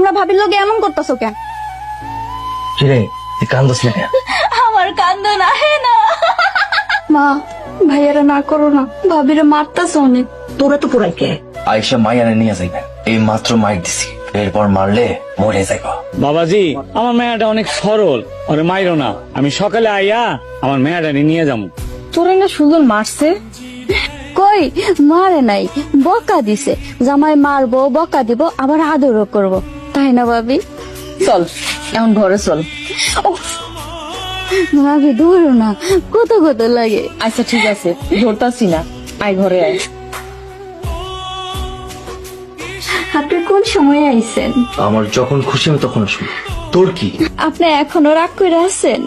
তোমরা ভাবির লোকে এমন করতেছো কেন? কিরে তুই কান্দস না কেন? আমার কান্দো না হে না। মা, ভাইয়ারা না করো না, ভাবিরে মারতাছো অনেক। তোরা তো পুরাই কে? আয়েশা মাইয়ারে নিয়ে যাইবে, এই মাত্র মাইক দিছি, এরপর মারলে মরে যাইব। বাবাজি, আমার মেয়েটা অনেক সরল, ওরে মাইরো না। আমি সকালে আইয়া আমার মেয়েটা নিয়ে যাবো। তোরে না সুজন মারছে? কই মারে নাই, বকা দিছে। জামাই মারবো, বকা দিব, আবার আদরও করব, তাই না ভাবি? চল এখন ঘরে চল। ভাবি দূর না, কত কত লাগে। আচ্ছা ঠিক আছে, ধরতাছি না, আয় ঘরে আয়। আপনি কোন সময় আইছেন? আমার যখন খুশি আমি তখন আসবো, তোর কি? আপনি এখনো রাগ করে আছেন?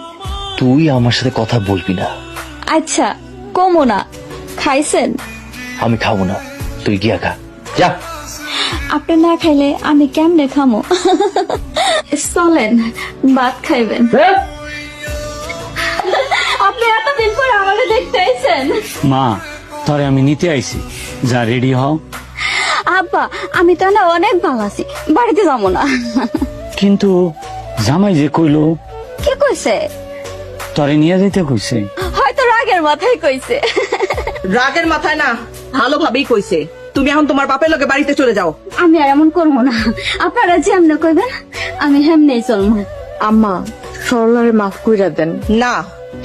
তুই আমার সাথে কথা বলবি না। আচ্ছা কমো না। খাইছেন? আমি খাবো না, তুই গিয়া খা, যা। আপনি না খাইলে আমি কেমনে খামো? চলেন ভাত খাইবেন। আপনি এতদিন পর আমাকে দেখতে আইছেন। মা, তোরে আমি নিতে আইছি, যা রেডি হও। আব্বা, আমি তো না অনেক ভালো আছি, বাড়িতে যাবো না। কিন্তু জামাই যে কইলো কি কইছে? তোরে নিয়ে যাইতে কইছে। হয়তো রাগের মাথায় কইছে। রাগের মাথায় না, ভালোভাবেই কইছে। তুমি এখন তোমার বাপের লোকে বাড়িতে চলে যাও। আমি আর এমন করবো না, আপনারা যেমনে কইবেন আমি হেমনেই চলবো। আম্মা, সরলারে মাফ কইরা দেন। না,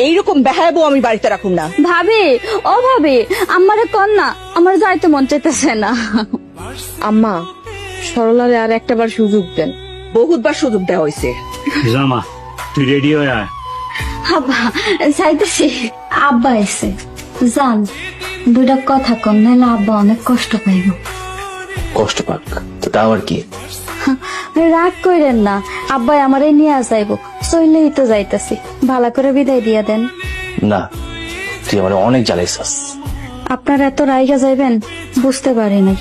এইরকম বেহায়াবো আমি বাড়িতে রাখুন না। ভাবি, ও ভাবি, আমারে কন না, আমার যাইতে মন চাইতেছে না। আম্মা, সরলারে আর একটাবার সুযোগ দেন। বহুতবার সুযোগ দেওয়া হয়েছে। জামা, তুই রেডি হয়ে আয়। আব্বা যাইতেছি। আব্বা এসে জান, দুইটা কথা কন, নাহলে আব্বা অনেক কষ্ট পাইব। কষ্ট পাক তো তাও আর কি? রাগ কইরেন না, আব্বাই আমারে নিয়ে যাইব, চইলেই তো যাইতেছি, ভালো করে বিদায় দিয়া দেন। না, তুই আমার অনেক জ্বালাইছাস। আপনার এত রাইগা যাইবেন বুঝতে পারি নাই,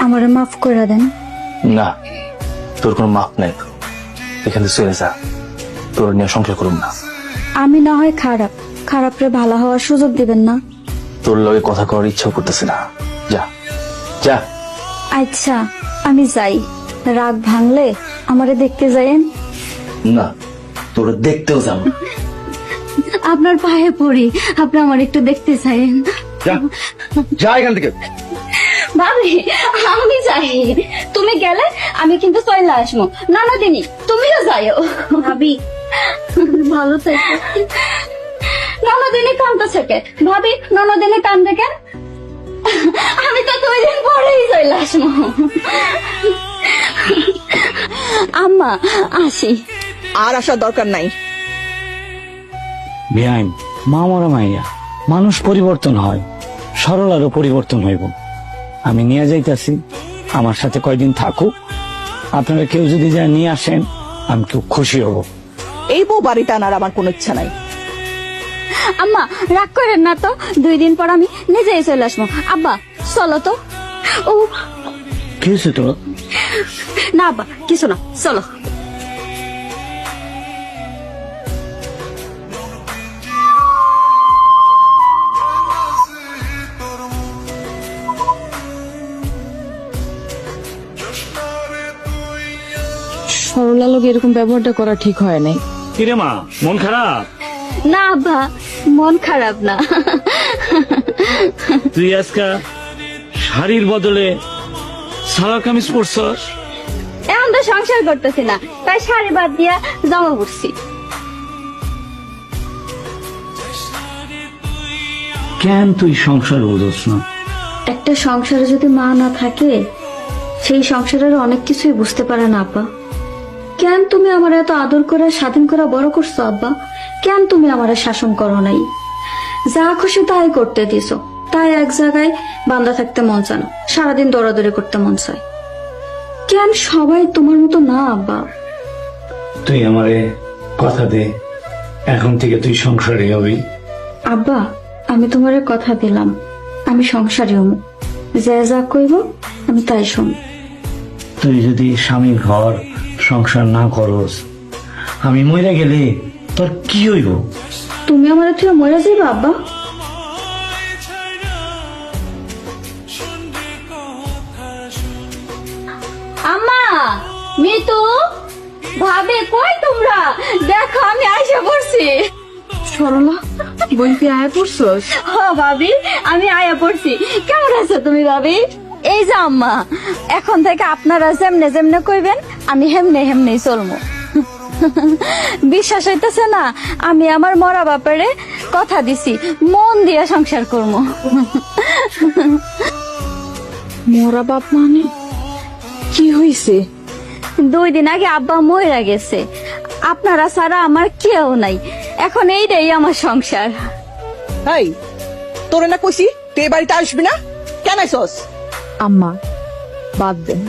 আমারে মাফ করে দেন। না, তোর কোনো মাপ নাই, এখান থেকে চলে যা, তোর নিয়ে সংসার করুন না। আমি না হয় খারাপ, খারাপরে ভালো হওয়ার সুযোগ দিবেন না। তোর লগে কথা করার ইচ্ছাও করতেছে না, যা যা। আচ্ছা আমি যাই, রাগ ভাঙলে আমারে দেখতে যাইয়েন। না, তোর দেখতেও যাব। আপনার পায়ে পড়ি, আপনি আমার একটু দেখতে চাইেন। যা যা এখান থেকে। ভাবি আমি যাই, তুমি গেলে আমি কিন্তু চলে আসবো। নানা দিনী তুমিও যাইও। ভাবি ভালো থেকো। নানা দিনী কান্দতেছে কেন? ভাবি নানা দিনী কান্দে কেন? আমি তো 2 দিন পরেই চলে আসবো। আম্মা আসি। আর আসার দরকার নাই। বেআইন, মা মরা মাইয়া, মানুষ পরিবর্তন হয়, সরলারও পরিবর্তন হইব। আমি নিয়ে যাইতাছি, আমার সাথে কয়দিন থাকুক। আপনারা কেউ যদি যা নিয়ে আসেন আমি খুব খুশি হব। এই বউ বাড়িতে আনার আমার কোনো ইচ্ছা নাই। আম্মা রাগ করেন না তো, 2 দিন পর আমি নিজেই চলে আসবো। আব্বা চলো তো। ও কি হয়েছে তো? না আব্বা কিছু না, চলো। সরলা লোক এরকম ব্যবহারটা করা ঠিক হয় নাই। কিরে মা, মন খারাপ? না আব্বা, মন খারাপ না। তুই আজকা শাড়ির বদলে সালোয়ার কামিজ পরছস। এখন তো সংসার করতেছি না, তাই শাড়ি বাদ দিয়া জামা পরছি। কেন তুই সংসার বুঝছ না? একটা সংসারে যদি মা না থাকে, সেই সংসারের অনেক কিছুই বুঝতে পারে না আব্বা। কেন তুমি আমার এত আদর করে স্বাধীন করে বড় করছো আব্বা? কেন তুমি আমার শাসন করো নাই? যা খুশি তাই করতে দিছো, তাই এক জায়গায় বান্ধা থাকতে মন চায় না, সারাদিন দৌড়াদৌড়ি করতে মন চায়। কেন সবাই তোমার মতো না আব্বা? তুই আমারে কথা দে, এখন থেকে তুই সংসারে হবি। আব্বা আমি তোমার কথা দিলাম, আমি সংসারী হব, যা যা কইব আমি তাই শুন। তুই যদি স্বামীর ঘর সংসার না করস, আমি মরে গেলে তোর কি হইব? তুমি আমার থেকে মরে যাইবা আব্বা? আম্মা মিতু ভাবে কই তোমরা দেখো আমি আইসা পড়ছি। সরলা বোন তুই আয়া পড়ছস? ভাবি আমি আয়া পড়ছি। কেমন আছো তুমি ভাবি? এই যে আম্মা, এখন থেকে আপনারা যেমনে যেমনে কইবেন আমি হেমনে হেমনেই চলবো। বিশ্বাস হইতেছে না? আমি আমার মরা বাপারে কথা দিছি মন দিয়া সংসার করবো। মোরা বাপ মানে কি হইছে? 2 দিন আগে আব্বা মইরা গেছে, আপনারা ছাড়া আমার কেউ নাই, এখন এইটাই আমার সংসার। এই তোরে না কইছি তুই এ বাড়িতে আসবি না, কেন আইসস? আম্মা বাদ দেন,